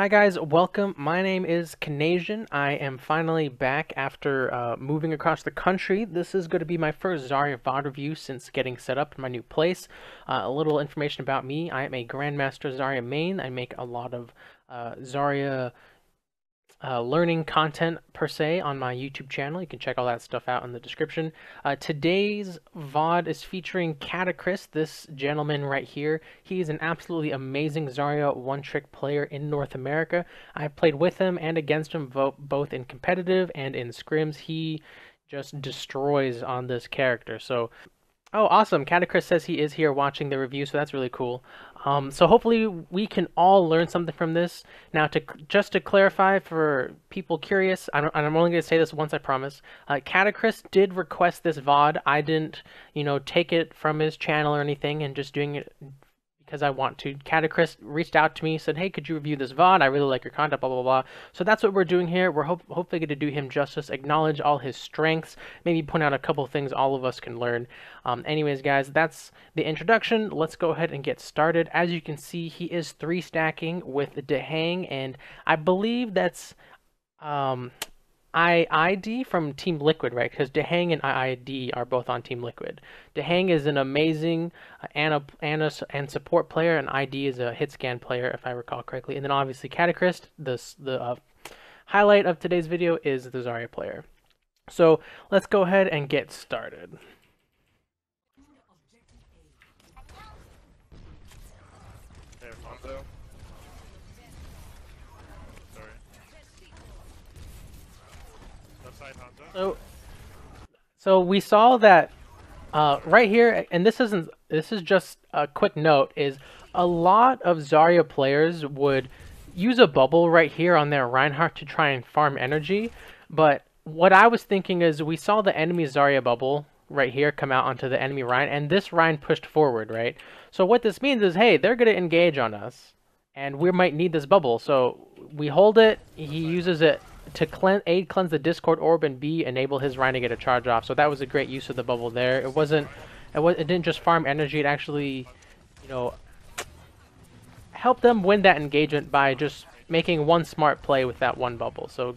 Hi guys, welcome. My name is Canadian. I am finally back after moving across the country. This is going to be my first Zarya VOD review since getting set up in my new place. A little information about me. I am a Grandmaster Zarya main. I make a lot of Zarya learning content per se on my YouTube channel. You can check all that stuff out in the description. Today's VOD is featuring Catakryst, this gentleman right here. He is an absolutely amazing Zarya one-trick player in North America. I've played with him and against him both in competitive and in scrims. He just destroys on this character. So oh, awesome. Catakryst says he is here watching the review, so that's really cool. So hopefully we can all learn something from this. Now, just to clarify for people curious, I'm only going to say this once, I promise. Catakryst did request this VOD. I didn't, take it from his channel or anything, and just doing it because I want to. Catakryst reached out to me, said, hey, could you review this VOD? I really like your content, blah, blah, blah. So that's what we're doing here. We're hopefully going to do him justice, acknowledge all his strengths, maybe point out a couple things all of us can learn. Anyways, guys, that's the introduction. Let's go ahead and get started. As you can see, he is 3-stacking with Dehang, and I believe that's IID from Team Liquid, right? Because Dehang and IID are both on Team Liquid. Dehang is an amazing and support player, and ID is a hit scan player, if I recall correctly. And then obviously Catakryst, the highlight of today's video, is the Zarya player. So let's go ahead and get started. So we saw that right here, and this is just a quick note, is a lot of Zarya players would use a bubble right here on their Reinhardt to try and farm energy. But what I was thinking is we saw the enemy Zarya bubble right here come out onto the enemy Rein, and this Rein pushed forward, right? So what this means is, hey, they're going to engage on us, and we might need this bubble. So we hold it, he uses it to cleanse the Discord orb, and B, enable his Rein to get a charge off. So that was a great use of the bubble there. It didn't just farm energy, it actually, helped them win that engagement by just making one smart play with that one bubble. So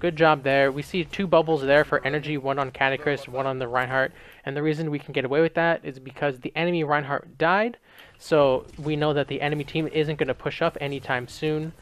good job there. We see 2 bubbles there for energy, one on Catakryst, one on the Reinhardt. And the reason we can get away with that is because the enemy Reinhardt died. So we know that the enemy team isn't going to push up anytime soon,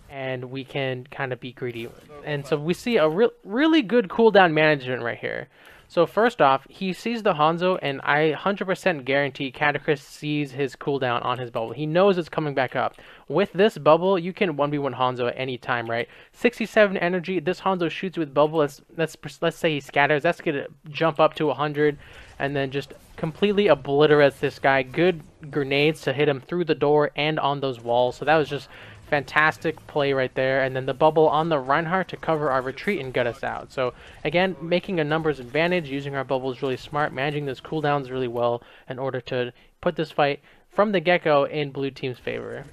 and we can kind of be greedy. And so we see a really good cooldown management right here. So first off, he sees the Hanzo, and I 100% guarantee Catakryst sees his cooldown on his bubble. He knows it's coming back up. With this bubble, you can 1v1 Hanzo at any time, right? 67 energy, this Hanzo shoots with bubble. Let's say he scatters. That's going to jump up to 100, and then just completely obliterates this guy. Good grenades to hit him through the door and on those walls. So that was just fantastic play right there. And then the bubble on the Reinhardt to cover our retreat and get us out. So again, making a numbers advantage, using our bubbles really smart, managing those cooldowns really well in order to put this fight from the get-go in blue team's favor.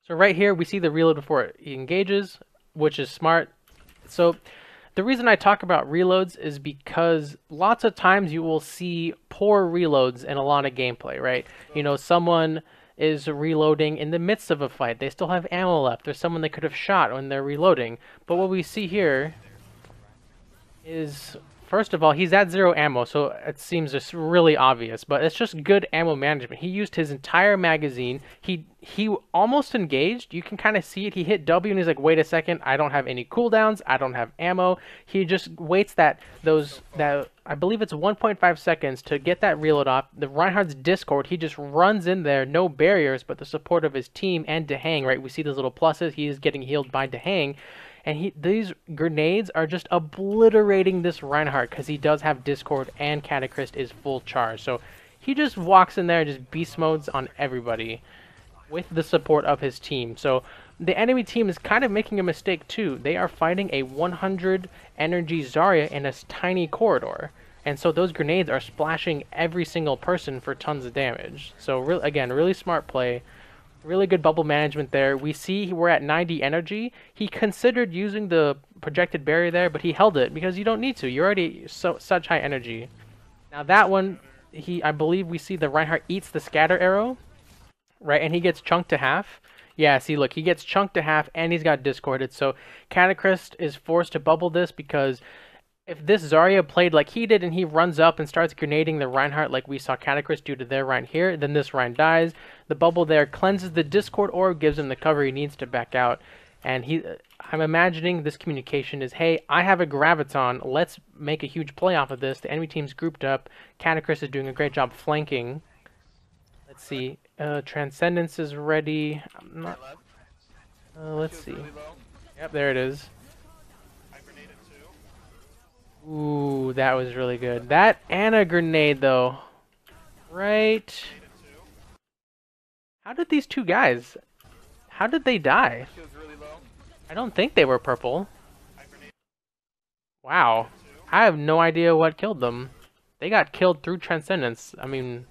So right here we see the reload before he engages, which is smart. So the reason I talk about reloads is because lots of times you will see poor reloads in a lot of gameplay, right? Someone is reloading in the midst of a fight. They still have ammo left. There's someone they could have shot when they're reloading. But what we see here is, first of all, he's at 0 ammo, so it seems just really obvious, but it's just good ammo management. He used his entire magazine. He almost engaged. You can kind of see it. He hit W and he's like, wait a second, I don't have any cooldowns. I don't have ammo. He just waits that I believe it's 1.5 seconds to get that reload off. The Reinhardt's Discord, he just runs in there, no barriers, but the support of his team and Dehang, right? We see those little pluses. He is getting healed by Dehang. And these grenades are just obliterating this Reinhardt because he does have Discord and Catakryst is full charge. So he just walks in there and just beast modes on everybody with the support of his team. So the enemy team is kind of making a mistake too. They are fighting a 100 energy Zarya in a tiny corridor. And so those grenades are splashing every single person for tons of damage. So again, really smart play. Really good bubble management there. We see we're at 90 energy. He considered using the projected barrier there, but he held it because you don't need to. You're already such high energy. Now that one, I believe we see the Reinhardt eats the scatter arrow, right? And he gets chunked to half. Yeah, see, look, he gets chunked to half, and he's got discorded. So Catakryst is forced to bubble this because if this Zarya played like he did and he runs up and starts grenading the Reinhardt like we saw Catakryst do to their Rein here, then this Rein dies. The bubble there cleanses the Discord orb, gives him the cover he needs to back out. And I'm imagining this communication is, hey, I have a Graviton, let's make a huge play off of this. The enemy team's grouped up. Catakryst is doing a great job flanking. Let's see. Transcendence is ready. I'm not... let's see. Yep, there it is. Ooh, that was really good. That and a grenade, though. Right. How did these two guys... How did they die? I don't think they were purple. Wow. I have no idea what killed them. They got killed through Transcendence. I mean...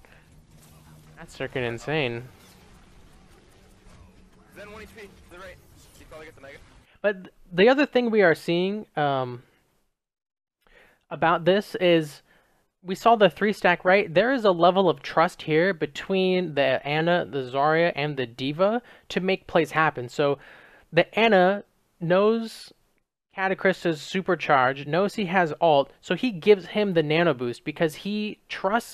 That's freaking insane. But the other thing we are seeing about this is we saw the 3-stack, right? There is a level of trust here between the Ana, the Zarya, and the D.Va to make plays happen. So the Ana knows Catakryst is supercharged, knows he has ult, so he gives him the nano boost because he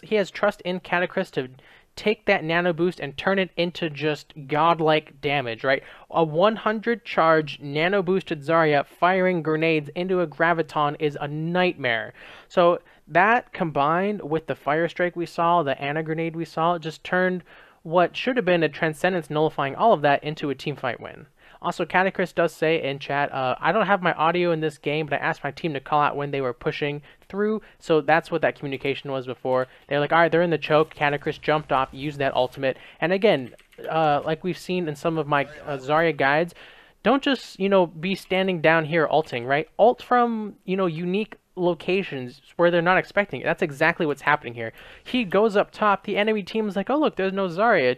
has trust in Catakryst to take that nano boost and turn it into just godlike damage, right? A 100 charge nano boosted Zarya firing grenades into a Graviton is a nightmare. So that combined with the fire strike we saw, the Ana grenade we saw, just turned what should have been a Transcendence nullifying all of that into a teamfight win. Also, Catakryst does say in chat, I don't have my audio in this game, but I asked my team to call out when they were pushing through, so that's what that communication was before. They're like, alright, they're in the choke, Catakryst jumped off, used that ultimate, and again, like we've seen in some of my Zarya guides, don't just, be standing down here ulting, right? Ult from, unique locations where they're not expecting it. That's exactly what's happening here. He goes up top, the enemy team is like, oh look, there's no Zarya,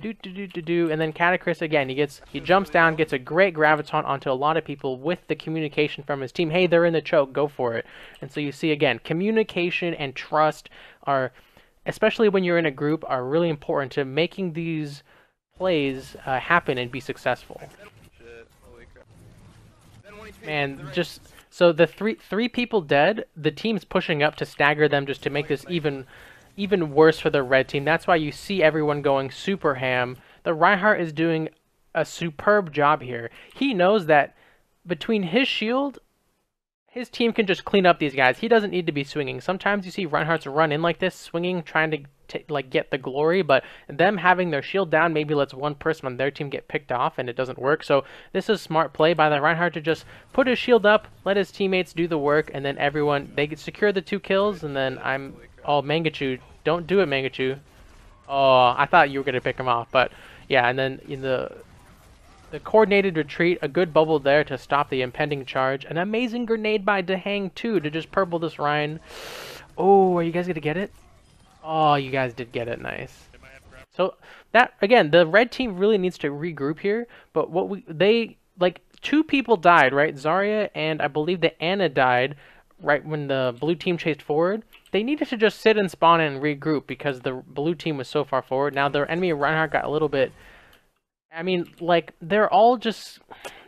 and then Catakryst again, he jumps down, gets a great Graviton onto a lot of people with the communication from his team, hey, they're in the choke, go for it. And so you see again, communication and trust are, especially when you're in a group, are really important to making these plays happen and be successful. Man, just... So the three people dead, the team's pushing up to stagger them just to make this even worse for the red team. That's why you see everyone going super ham. The Reinhardt is doing a superb job here. He knows that between his shield, his team can just clean up these guys. He doesn't need to be swinging. Sometimes you see Reinhardt's run in like this, swinging, trying to get the glory, but them having their shield down maybe lets one person on their team get picked off and it doesn't work. So this is smart play by the Reinhardt to just put his shield up, let his teammates do the work, and then they secure the 2 kills, and then oh, Mangachu, don't do it, Mangachu. Oh, I thought you were gonna pick him off, but yeah, and then in the coordinated retreat, a good bubble there to stop the impending charge, an amazing grenade by Dehang too to just purple this Rein. Oh, are you guys gonna get it? Oh, you guys did get it, nice. So that again, the red team really needs to regroup here. But like 2 people died, right? Zarya and I believe the Ana died right when the blue team chased forward. They needed to just sit and spawn and regroup because the blue team was so far forward. Now their enemy Reinhardt got a little bit. I mean, like, they're all just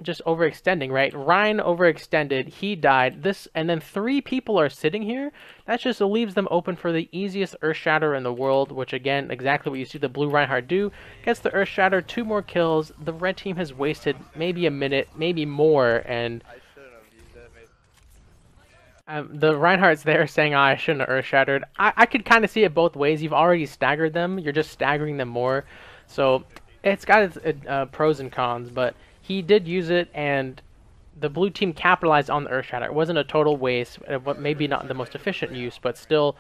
overextending, right? Rein overextended, he died, and then 3 people are sitting here. That just leaves them open for the easiest Earth Shatter in the world, which again, exactly what you see the blue Reinhardt do. Gets the Earth Shatter, 2 more kills. The red team has wasted maybe a minute, maybe more, and the Reinhardt's there saying, I shouldn't have Earth Shattered. I could kind of see it both ways. You've already staggered them, you're just staggering them more. So it's got its pros and cons, but he did use it, and the blue team capitalized on the Earth Shatter. It wasn't a total waste, maybe not the most efficient use, but still,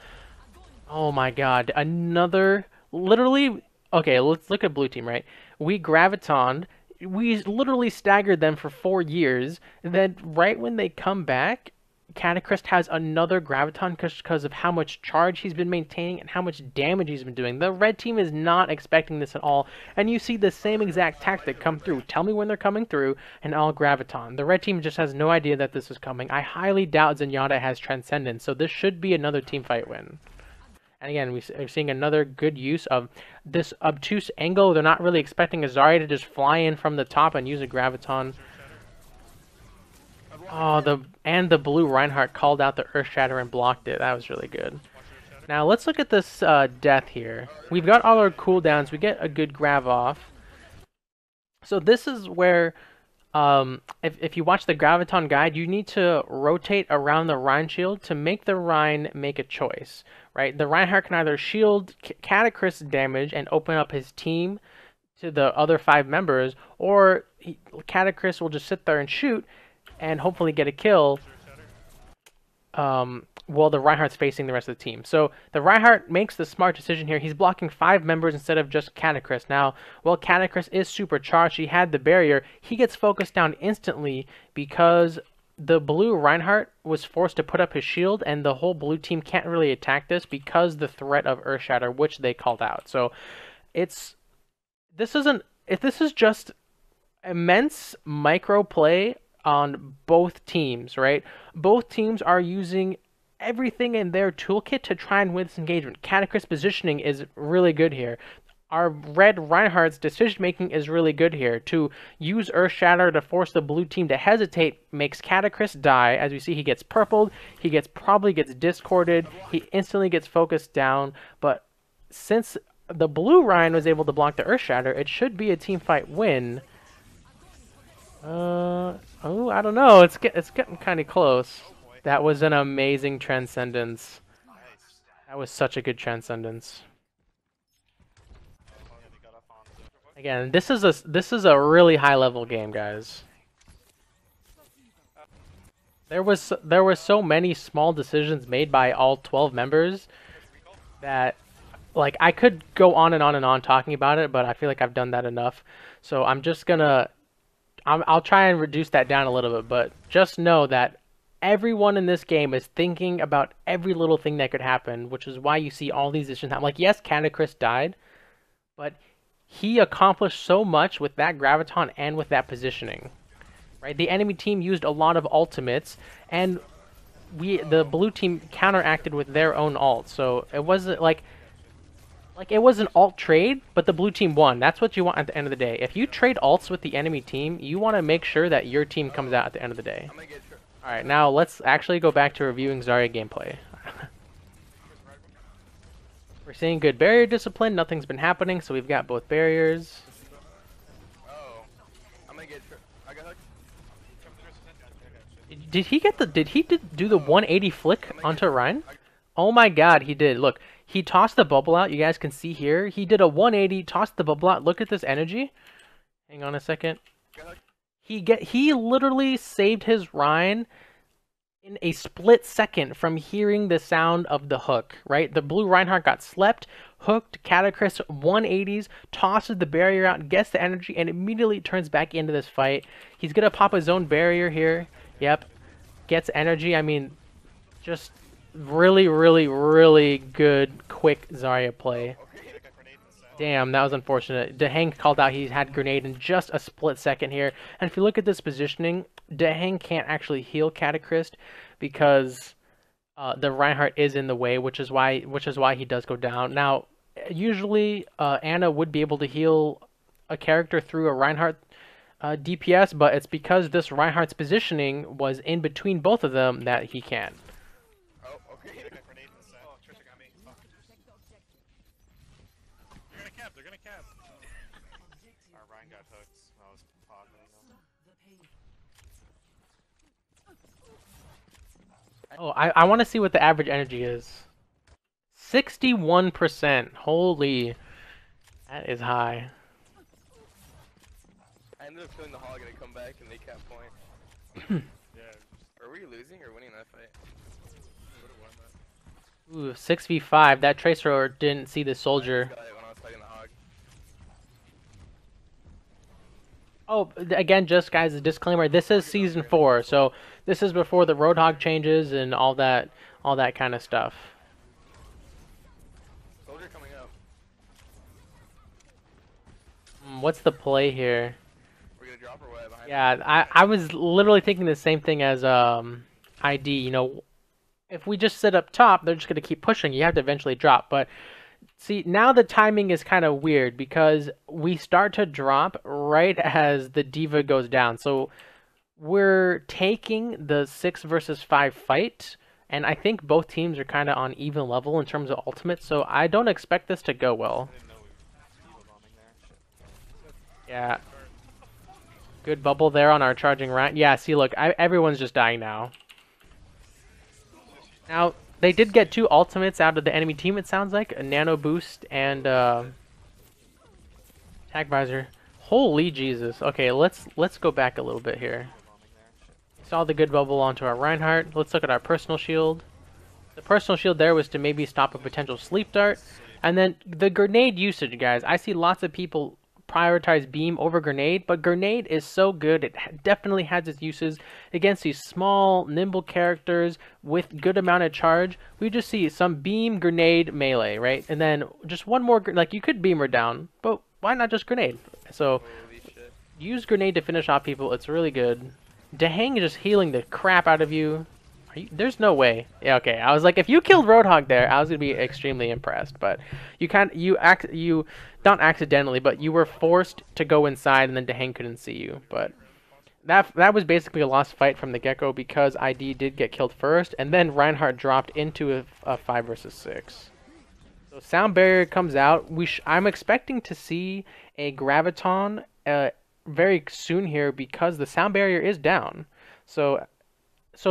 oh my god, another, literally, okay, let's look at blue team, right? We Gravitoned, we literally staggered them for 4 years, and then right when they come back, Catakryst has another Graviton because of how much charge he's been maintaining and how much damage he's been doing. The red team is not expecting this at all, and you see the same exact tactic come through. Tell me when they're coming through, and I'll Graviton. The red team just has no idea that this is coming. I highly doubt Zenyatta has Transcendence, so this should be another teamfight win. And again, we're seeing another good use of this obtuse angle. They're not really expecting a Zarya to just fly in from the top and use a Graviton. Oh, the blue Reinhardt called out the Earth Shatter and blocked it. That was really good. Now let's look at this death here. We've got all our cooldowns. We get a good grab off. So this is where, if you watch the Graviton guide, you need to rotate around the Rein shield to make the Rein make a choice, right? The Reinhardt can either shield Catakryst damage and open up his team to the other 5 members, or Catakryst will just sit there and shoot and hopefully get a kill while the Reinhardt's facing the rest of the team. So the Reinhardt makes the smart decision here. He's blocking 5 members instead of just Catakryst. Now, while Catakryst is supercharged, he had the barrier, he gets focused down instantly because the blue Reinhardt was forced to put up his shield, and the whole blue team can't really attack this because the threat of Earth Shatter, which they called out. So this is just immense micro play on both teams, right? Both teams are using everything in their toolkit to try and win this engagement. Catakryst positioning is really good here. Our red Reinhardt's decision making is really good here. To use Earth Shatter to force the blue team to hesitate makes Catakryst die. As we see, he gets purpled, he probably gets discorded, he instantly gets focused down. But since the blue Rein was able to block the Earth Shatter, it should be a team fight win. Oh, I don't know. It's getting kind of close. That was an amazing Transcendence. That was such a good Transcendence. Again, this is a really high level game, guys. There were so many small decisions made by all 12 members that, like, I could go on and on and on talking about it, but I feel like I've done that enough. So I'm just gonna I'll try and reduce that down a little bit, but just know that everyone in this game is thinking about every little thing that could happen, which is why you see all these decisions happen. Like, yes, Catakryst died, but he accomplished so much with that Graviton and with that positioning, right? The enemy team used a lot of ultimates, and the blue team counteracted with their own ult. So it wasn't like it was an alt trade, but the blue team won. That's what you want at the end of the day. If you trade alts with the enemy team, you want to make sure that your team comes out at the end of the day. Alright, now let's actually go back to reviewing Zarya gameplay. We're seeing good barrier discipline. Nothing's been happening, so we've got both barriers. Oh, I'm gonna get. I got hooked. Did he do the 180 flick onto Rein? Oh my god, he did. Look, he tossed the bubble out. You guys can see here. He did a 180, tossed the bubble out. Look at this energy. Hang on a second. He literally saved his Rein in a split second from hearing the sound of the hook, right? The blue Reinhardt got slept, hooked, Catakryst 180s, tosses the barrier out, gets the energy, and immediately turns back into this fight. He's gonna pop his own barrier here. Yep. Gets energy. I mean, just really, really, really good, quick Zarya play. Damn, that was unfortunate. Dehang called out he had grenade in just a split second here. And if you look at this positioning, Dehang can't actually heal Catakryst because the Reinhardt is in the way, which is why he does go down. Now, usually Anna would be able to heal a character through a Reinhardt DPS, but it's because this Reinhardt's positioning was in between both of them that he can't. They're gonna cap. Our Ryan got hooked. I was popping them. Oh, I want to see what the average energy is. 61%. Holy, that is high. I ended up killing the hog and I come back and they cap point. Yeah. Are we losing or winning that fight? Ooh, 6v5. That Tracer didn't see the soldier. Oh, again, just guys, a disclaimer. This is season 4, so this is before the Roadhog changes and all that kind of stuff. Soldier coming up. What's the play here? We're gonna drop or what? Behind Yeah, I was literally thinking the same thing as ID. You know, If we just sit up top, they're just going to keep pushing. You have to eventually drop. But see, now the timing is kind of weird because we start to drop right as the diva goes down. So we're taking the 6 versus 5 fight, and I think both teams are kind of on even level in terms of ultimate, so I don't expect this to go well. Yeah. Good bubble there on our charging Ryan. Yeah, see, look, everyone's just dying now. Now, they did get 2 ultimates out of the enemy team, it sounds like. A Nano Boost and Tag Visor. Holy Jesus. Okay, let's go back a little bit here. Saw the good bubble onto our Reinhardt. Let's look at our personal shield. The personal shield there was to maybe stop a potential sleep dart. And then the grenade usage, guys. I see lots of people prioritize beam over grenade, but grenade is so good. It definitely has its uses against these small, nimble characters with good amount of charge. We just see some beam, grenade, melee, right? And then just one more, like you could beam her down, but why not just grenade? So use grenade to finish off people. It's really good. Dehang is just healing the crap out of you. There's no way. Yeah, okay. I was like, if you killed Roadhog there, I was gonna be extremely impressed. But you not accidentally, but you were forced to go inside, and then Dehang couldn't see you. But that was basically a lost fight from the get-go because ID did get killed first, and then Reinhardt dropped into a 5 versus 6. So sound barrier comes out. I'm expecting to see a Graviton very soon here because the sound barrier is down. So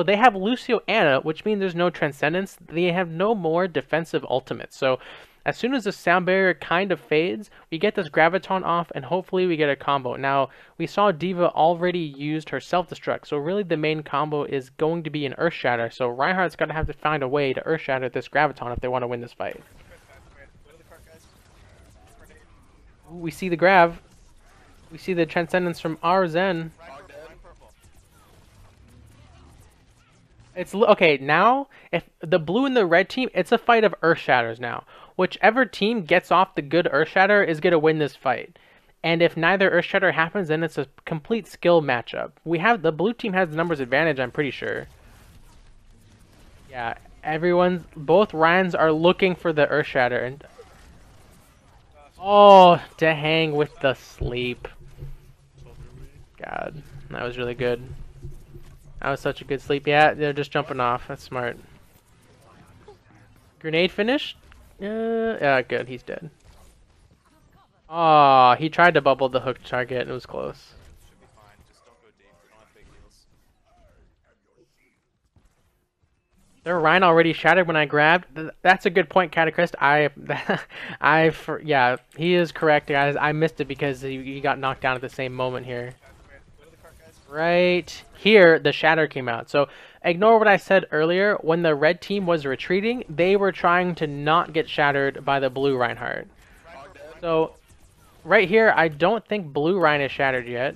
they have Lucio Anna, which means there's no Transcendence. They have no more defensive ultimates. So as soon as the sound barrier kind of fades, we get this Graviton off, and hopefully we get a combo. Now, we saw D.Va already used her self-destruct, so really the main combo is going to be an Earth Shatter. So Reinhardt's going to have to find a way to Earth Shatter this Graviton if they want to win this fight. Ooh, we see the Grav. We see the Transcendence from our Zen. It's okay now. If the blue and the red team, it's a fight of Earth Shatters now. Whichever team gets off the good Earth Shatter is gonna win this fight. And if neither Earth Shatter happens, then it's a complete skill matchup. The blue team has the numbers advantage. I'm pretty sure. Yeah, both Ryans are looking for the Earth Shatter, and oh, Dehang with the sleep. God, that was really good. That was such a good sleep. Yeah, they're just jumping off. That's smart. Grenade finished? Yeah, good. He's dead. Oh, he tried to bubble the hook target. It was close. Their Rhine already shattered when I grabbed. That's a good point, Catakryst. Yeah, he is correct, guys. I missed it because he got knocked down at the same moment here. Right here, the shatter came out. So ignore what I said earlier. When the red team was retreating, they were trying to not get shattered by the blue Reinhardt. So right here, I don't think blue Ryan is shattered yet.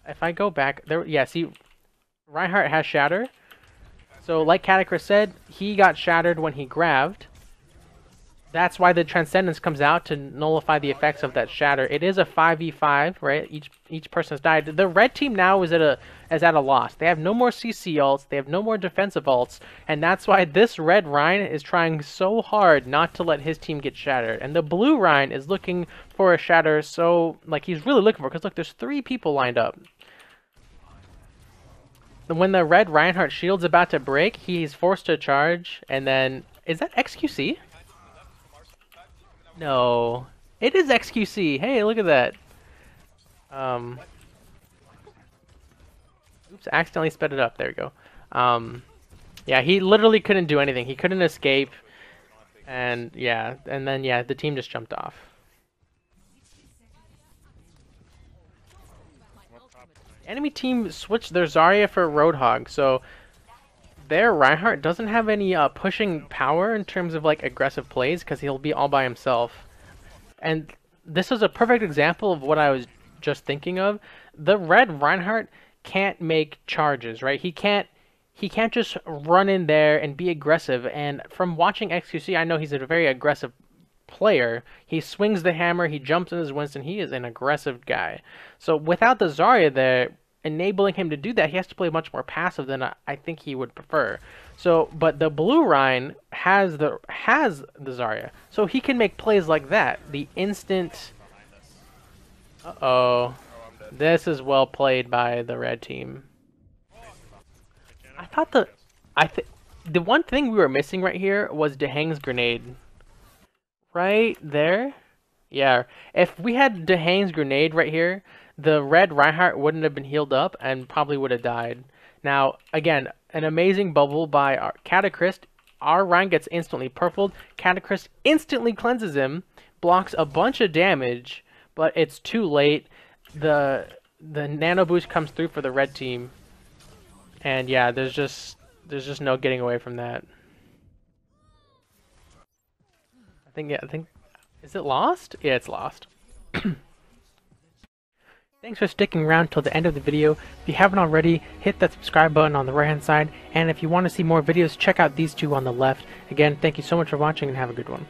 If I go back there, yeah, see, Reinhardt has shatter. So like Catakryst said, he got shattered when he grabbed. That's why the Transcendence comes out to nullify the effects of that shatter. It is a 5v5, right? Each person has died. The red team now is at a loss. They have no more CC ults. They have no more defensive ults, and that's why this red Rhine is trying so hard not to let his team get shattered. And the blue Rhine is looking for a shatter, so like he's really looking for it, because look, there's 3 people lined up. When the red Reinhardt shield's about to break, he's forced to charge, and then is that XQC? No, it is XQC. Hey, look at that. Oops, accidentally sped it up. There we go. Yeah, he literally couldn't do anything. He couldn't escape, and yeah, and then yeah, the team just jumped off. Enemy team switched their Zarya for Roadhog, so their Reinhardt doesn't have any pushing power in terms of like aggressive plays because he'll be all by himself. And this is a perfect example of what I was just thinking of. The red Reinhardt can't make charges, right? He can't just run in there and be aggressive. And from watching XQC, I know he's a very aggressive player. He swings the hammer, he jumps in his Winston, he is an aggressive guy. So without the Zarya there, enabling him to do that, he has to play much more passive than I think he would prefer. So, but the blue Rhine has the Zarya, so he can make plays like that. The instant. Uh-oh. This is well played by the red team. I thought the one thing we were missing right here was DeHang's grenade. Right there? Yeah. If we had DeHang's grenade right here, the red Reinhardt wouldn't have been healed up and probably would have died. Now, again, an amazing bubble by our Catakryst. Our Rein gets instantly purpled. Catakryst instantly cleanses him, blocks a bunch of damage, but it's too late. The nano boost comes through for the red team. And yeah, there's just no getting away from that. I think is it lost? Yeah, it's lost. Thanks for sticking around till the end of the video. If you haven't already, hit that subscribe button on the right hand side, and if you want to see more videos, check out these two on the left. Again, thank you so much for watching and have a good one.